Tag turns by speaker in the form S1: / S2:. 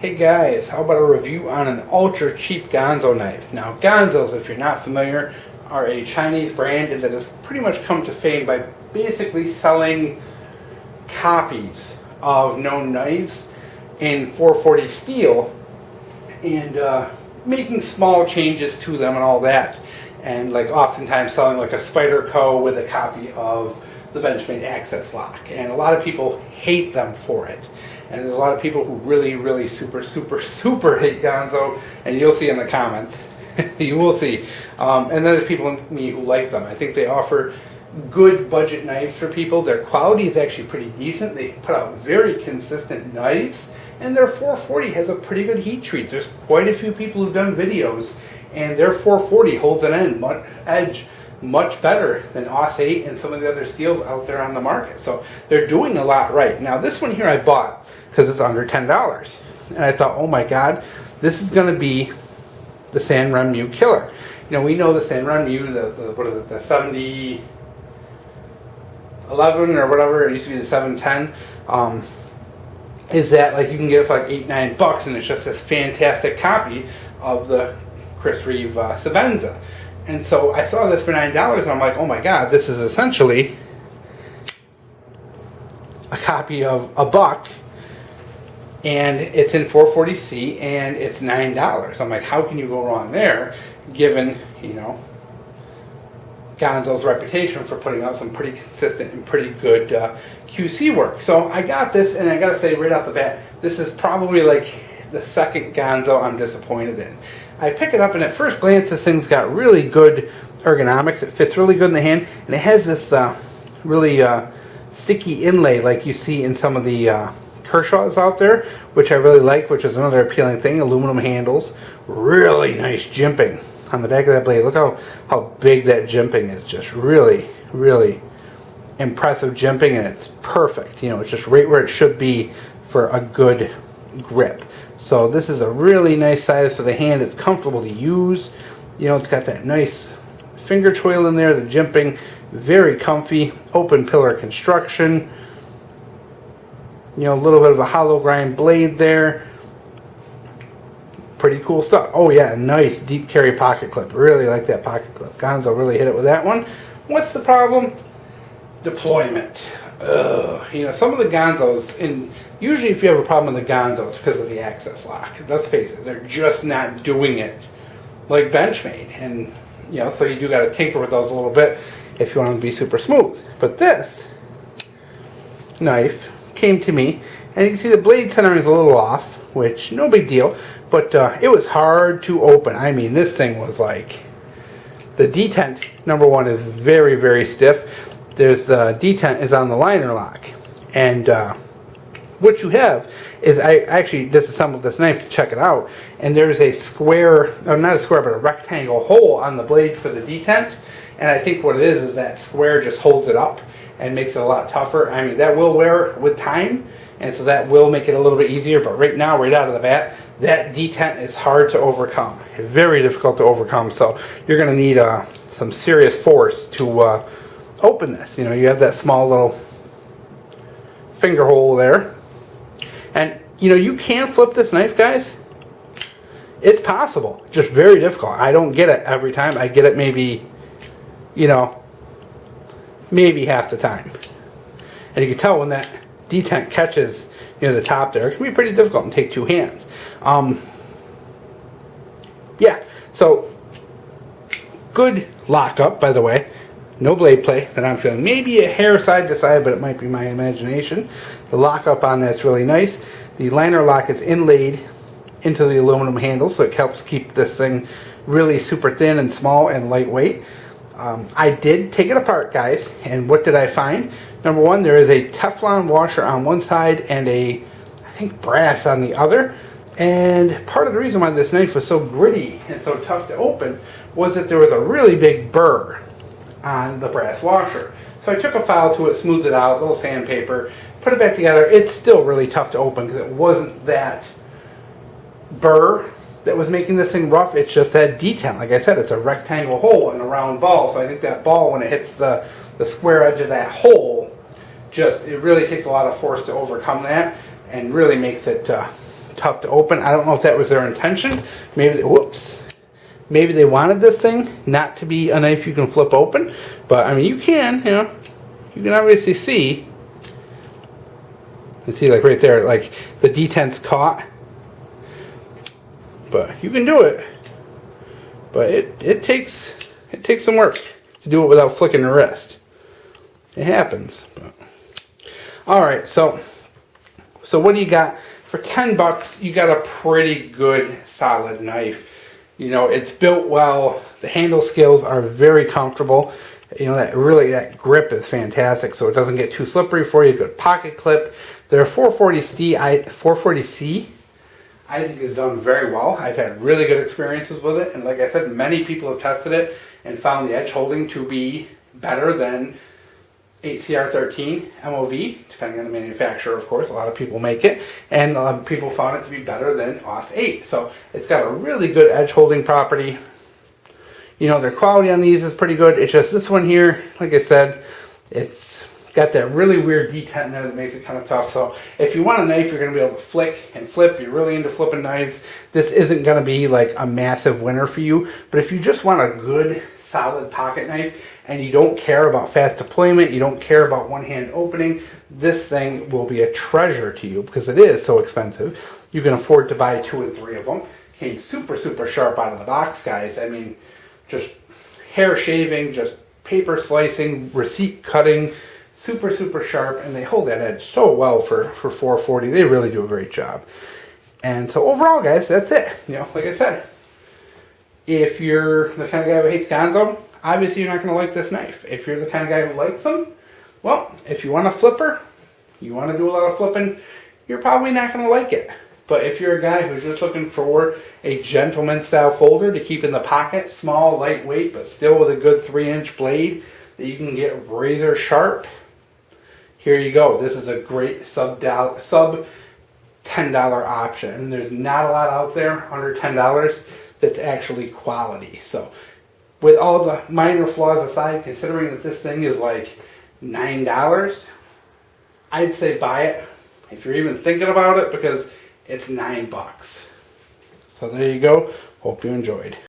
S1: Hey guys, how about a review on an ultra cheap Gonzo knife? Now Gonzos, if you're not familiar, are a Chinese brand that has pretty much come to fame by basically selling copies of known knives in 440 steel and making small changes to them and all that. And like oftentimes selling like a Spyderco with a copy of the Benchmade access lock. And a lot of people hate them for it. And there's a lot of people who really super hate Ganzo, and you'll see in the comments. You will see. And then there's people like me who like them. I think they offer good budget knives for people. Their quality is actually pretty decent. They put out very consistent knives, and their 440 has a pretty good heat treat. There's quite a few people who've done videos, and their 440 holds an edge much better than AUS 8 and some of the other steels out there on the market. So they're doing a lot right. Now this one here I bought because it's under $10. And I thought, oh my god, this is going to be the Sanrenmu killer. You know, we know the Sanrenmu, what is it, the 7011 or whatever, it used to be the 710, is that like you can get it for like $8-9 and it's just this fantastic copy of the Chris Reeve Sebenza. And so I saw this for $9 and I'm like, oh my god, this is essentially a copy of a buck, and it's in 440C and it's $9. I'm like, how can you go wrong there, given, you know, Gonzo's reputation for putting out some pretty consistent and pretty good QC work. So I got this, and I gotta say right off the bat, this is probably like the second Gonzo I'm disappointed in. I pick it up, and at first glance this thing's got really good ergonomics. It fits really good in the hand, and it has this really sticky inlay like you see in some of the Kershaws out there, which I really like, which is another appealing thing. Aluminum handles, really nice jimping on the back of that blade. Look how big that jimping is. Just really impressive jimping, and it's perfect. You know, it's just right where it should be for a good grip. So this is a really nice size for the hand. It's comfortable to use. You know, it's got that nice finger choil in there, the jimping, very comfy, open pillar construction. You know, a little bit of a hollow grind blade there. Pretty cool stuff. Oh yeah, nice deep carry pocket clip. Really like that pocket clip. Gonzo really hit it with that one. What's the problem? Deployment. You know, some of the Gonzos, and usually if you have a problem with the Gonzo, it's because of the access lock. Let's face it, they're just not doing it like Benchmade. And, you know, so you do got to tinker with those a little bit if you want them to be super smooth. But this knife came to me, and you can see the blade centering is a little off, which no big deal, but it was hard to open. I mean, this thing was like, the detent, number one, is very stiff. There's the detent is on the liner lock, and what you have is I actually disassembled this knife to check it out, and there's a square, or not a square, but a rectangle hole on the blade for the detent, and I think what it is that square just holds it up and makes it a lot tougher. I mean, that will wear with time, and so that will make it a little bit easier, but right now, right out of the bat, that detent is hard to overcome. Very difficult to overcome, so you're going to need some serious force to open this. You know, you have that small little finger hole there, and you know, you can flip this knife, guys. It's possible, just very difficult. I don't get it every time. I get it maybe, you know, maybe half the time. And you can tell when that detent catches near the top there, it can be pretty difficult and take two hands. Yeah, so good lockup, by the way. No blade play that I'm feeling. Maybe a hair side to side, but it might be my imagination. The lockup on that's really nice. The liner lock is inlaid into the aluminum handle, so it helps keep this thing really super thin and small and lightweight. I did take it apart, guys, and what did I find? Number one, there is a Teflon washer on one side and I think brass on the other. And part of the reason why this knife was so gritty and so tough to open was that there was a really big burr on the brass washer. So I took a file to it, smoothed it out, a little sandpaper, put it back together. It's still really tough to open because it wasn't that burr that was making this thing rough. It's just that detent. Like I said, it's a rectangle hole and a round ball. So I think that ball, when it hits the square edge of that hole, it really takes a lot of force to overcome that and really makes it tough to open. I don't know if that was their intention. Maybe they, whoops. Maybe they wanted this thing not to be a knife you can flip open, but I mean you can, you know, you can obviously see. You see, like right there, like the detent's caught, but you can do it. But it takes some work to do it without flicking the wrist. It happens. But all right, so what do you got for $10? You got a pretty good solid knife. You know, it's built well. The handle scales are very comfortable. You know, that grip is fantastic, so it doesn't get too slippery for you. Good pocket clip. Their 440C, I think is done very well. I've had really good experiences with it, and like I said, many people have tested it and found the edge holding to be better than 8CR13 MOV, depending on the manufacturer, of course. A lot of people make it, and a lot of people found it to be better than AUS 8. So it's got a really good edge holding property. You know, their quality on these is pretty good. It's just this one here, like I said, it's got that really weird detent in there that makes it kind of tough. So if you want a knife you're going to be able to flick and flip, you're really into flipping knives, this isn't going to be like a massive winner for you. But if you just want a good solid pocket knife and you don't care about fast deployment, you don't care about one-hand opening, this thing will be a treasure to you because it is so expensive. You can afford to buy 2 and 3 of them. Came super sharp out of the box, guys. I mean, just hair shaving, just paper slicing, receipt cutting, super sharp, and they hold that edge so well for 440. They really do a great job. And so overall, guys, that's it. You know, like I said, if you're the kind of guy who hates Gonzo, obviously you're not going to like this knife. If you're the kind of guy who likes them, well, if you want a flipper, you want to do a lot of flipping, you're probably not going to like it. But if you're a guy who's just looking for a gentleman style folder to keep in the pocket, small, lightweight, but still with a good 3-inch blade that you can get razor sharp, here you go. This is a great sub $10 option. And there's not a lot out there under $10 that's actually quality. So with all the minor flaws aside, considering that this thing is like $9, I'd say buy it if you're even thinking about it, because it's $9. So there you go. Hope you enjoyed.